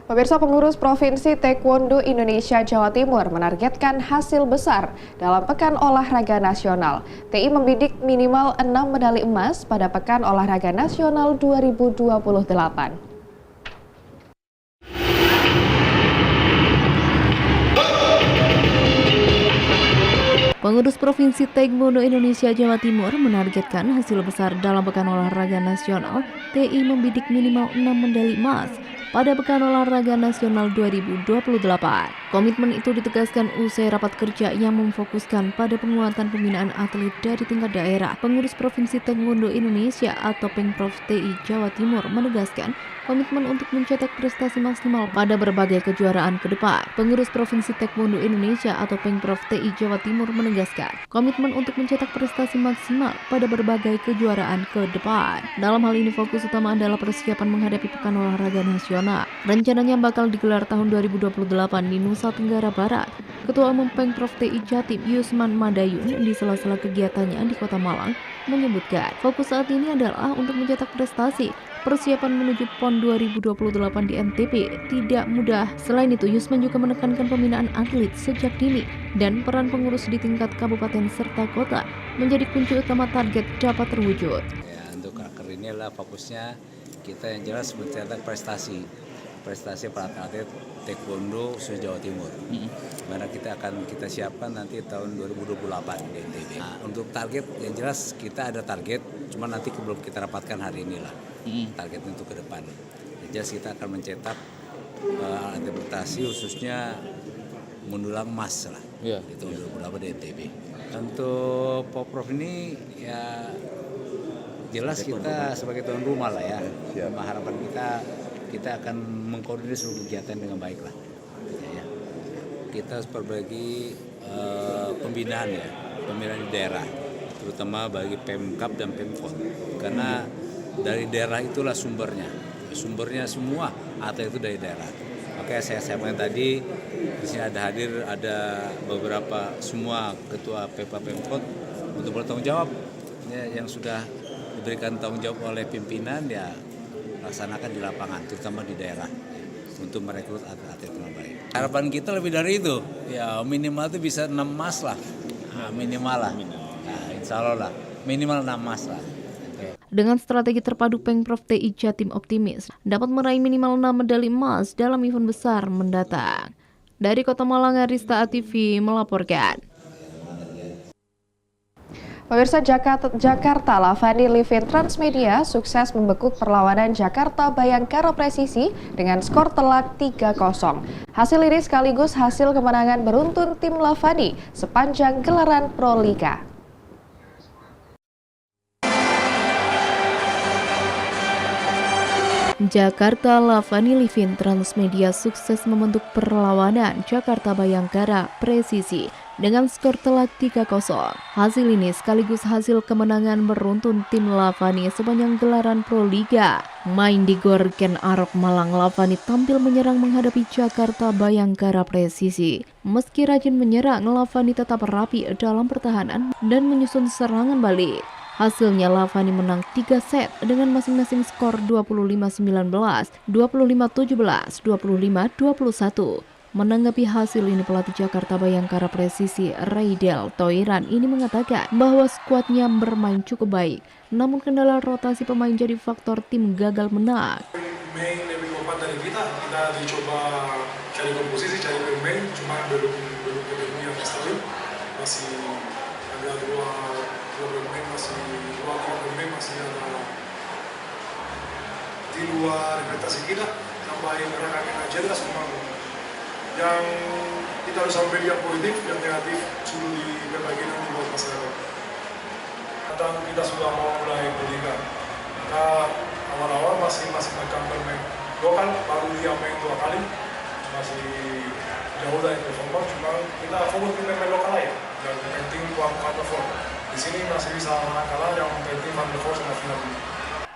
Pemirsa, pengurus Provinsi Taekwondo Indonesia Jawa Timur menargetkan hasil besar dalam Pekan Olahraga Nasional. TI membidik minimal 6 medali emas pada Pekan Olahraga Nasional 2028. Pengurus Provinsi Taekwondo Indonesia Jawa Timur menargetkan hasil besar dalam Pekan Olahraga Nasional. TI membidik minimal 6 medali emas pada Pekan Olahraga Nasional 2028. Komitmen itu ditegaskan usai rapat kerja yang memfokuskan pada penguatan pembinaan atlet dari tingkat daerah. Pengurus Provinsi Taekwondo Indonesia atau Pengprov TI Jawa Timur menegaskan komitmen untuk mencetak prestasi maksimal pada berbagai kejuaraan ke depan. Pengurus Provinsi Taekwondo Indonesia atau Pengprov TI Jawa Timur menegaskan komitmen untuk mencetak prestasi maksimal pada berbagai kejuaraan ke depan. Dalam hal ini fokus utama adalah persiapan menghadapi Pekan Olahraga Nasional. Rencananya bakal digelar tahun 2028 di Nusa Tenggara Barat. Ketua Umum Pengprov TI Jatim Yusman Madayun di sela-sela kegiatannya di Kota Malang menyebutkan fokus saat ini adalah untuk mencetak prestasi. Persiapan menuju PON 2028 di NTB tidak mudah. Selain itu, Yusman juga menekankan pembinaan atlet sejak dini dan peran pengurus di tingkat kabupaten serta kota menjadi kunci utama target dapat terwujud. Ya, untuk raker ini adalah fokusnya kita yang jelas mencetak prestasi para atlet taekwondo khususnya Jawa Timur. Mana kita siapkan nanti tahun 2028 di NTB. Nah, untuk target yang jelas kita ada target, cuma nanti belum kita rapatkan hari ini lah. Target untuk ke depan. Yang jelas kita akan mencetak atlet prestasi khususnya mendulang emas lah di tahun 2028 di NTB. Untuk Poprov ini ya jelas kita sebagai tuan rumah lah ya. Harapan kita akan mengkoordinir seluruh kegiatan dengan baik lah. Ya. Kita perbaiki pembinaan di daerah, terutama bagi Pemkab dan Pemkot, karena dari daerah itulah sumbernya semua atlet itu dari daerah. Oke, saya sampaikan tadi di sini ada beberapa semua ketua Pemkab Pemkot untuk bertanggung jawab ya, yang sudah diberikan tanggung jawab oleh pimpinan ya laksanakan di lapangan, terutama di daerah untuk merekrut atlet yang baik. Harapan kita lebih dari itu, ya minimal itu bisa 6 emas lah, minimal lah. Nah, insya Allah lah, minimal 6 emas lah. Dengan strategi terpadu, Pengprov TI Jatim optimis dapat meraih minimal 6 medali emas dalam event besar mendatang. Dari Kota Malang, Arista ATV melaporkan. Pemirsa, Jakarta Lavani Livin Transmedia sukses membekuk perlawanan Jakarta Bayangkara Presisi dengan skor telak 3-0. Hasil ini sekaligus hasil kemenangan beruntun tim Lavani sepanjang gelaran Pro Liga. Jakarta Lavani Livin Transmedia sukses membentuk perlawanan Jakarta Bayangkara Presisi dengan skor telak 3-0. Hasil ini sekaligus hasil kemenangan beruntun tim Lavani sepanjang gelaran Pro Liga. Main di Gor Ken Arok Malang, Lavani tampil menyerang menghadapi Jakarta Bayangkara Presisi. Meski rajin menyerang, Lavani tetap rapi dalam pertahanan dan menyusun serangan balik. Hasilnya Lavani menang 3 set dengan masing-masing skor 25-19, 25-17, 25-21. Menanggapi hasil ini, pelatih Jakarta Bayangkara Presisi Raidel Toiran ini mengatakan bahwa skuadnya bermain cukup baik, namun kendala rotasi pemain jadi faktor tim gagal menang. Main lebih kompak dari kita dicoba cari komposisi, cari pemain, cuma belum yang stabil, masih ada dua pemain masih ada di luar ekspektasi kita, sampai rekan-rekan aja lah semua yang kita harus sampai yang positif, yang negatif sudah diberbagi nanti buat masyarakat. Dan kita sudah mau mulai berliga. Kita awal-awal masih macam bermain lokal, baru dia main 2 kali, masih jauh dari performa. Cuma kita fokus di pemain lokal aja, dan penting buat perform. Di sini masih bisa kalah, yang penting perform sama final.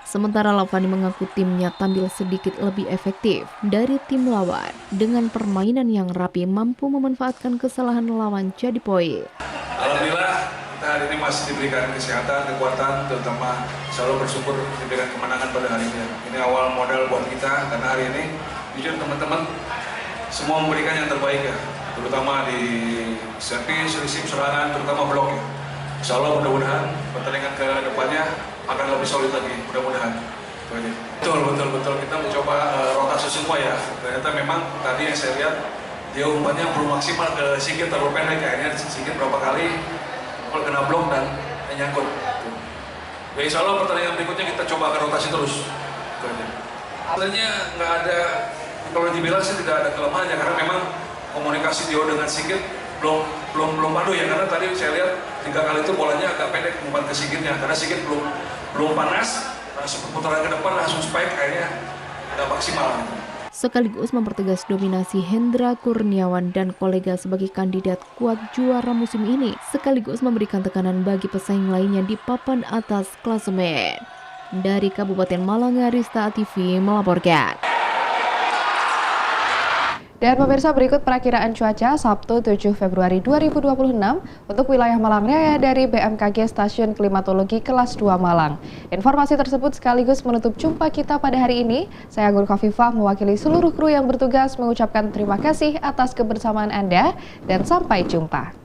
Sementara Lavani mengaku timnya tampil sedikit lebih efektif dari tim lawan. Dengan permainan yang rapi, mampu memanfaatkan kesalahan lawan jadi poin. Alhamdulillah kita hari ini masih diberikan kesehatan, kekuatan, terutama selalu bersyukur diberikan kemenangan pada hari ini. Ini awal modal buat kita karena hari ini jujur teman-teman semua memberikan yang terbaik ya, terutama di servis, receive, serangan, terutama blok ya. Insya Allah mudah-mudahan pertandingan ke depannya akan lebih solid lagi, mudah-mudahan. Betul, kita mencoba rotasi semua ya. Ternyata memang tadi yang saya lihat dia umpannya belum maksimal ke Sigit, terlalu pendek kayaknya. Sigit berapa kali kena blok dan nyangkut. Ya insya Allah pertandingan berikutnya kita coba akan rotasi terus. Sebenarnya nggak ada, kalau dibilang sih tidak ada kelemahannya karena memang komunikasi Dio dengan Sigit belum padu ya, karena tadi saya lihat 3 kali itu bolanya agak pendek umpan ke Sigitnya karena Sigit belum panas, langsung putaran ke depan langsung spike kayaknya nggak maksimal. Sekaligus mempertegas dominasi Hendra Kurniawan dan kolega sebagai kandidat kuat juara musim ini, sekaligus memberikan tekanan bagi pesaing lainnya di papan atas klasemen. Dari Kabupaten Malang, Arista TV melaporkan. Dan pemirsa, berikut perakiraan cuaca Sabtu 7 Februari 2026 untuk wilayah Malang Raya dari BMKG Stasiun Klimatologi Kelas 2 Malang. Informasi tersebut sekaligus menutup jumpa kita pada hari ini. Saya Agung Khafifah mewakili seluruh kru yang bertugas mengucapkan terima kasih atas kebersamaan Anda dan sampai jumpa.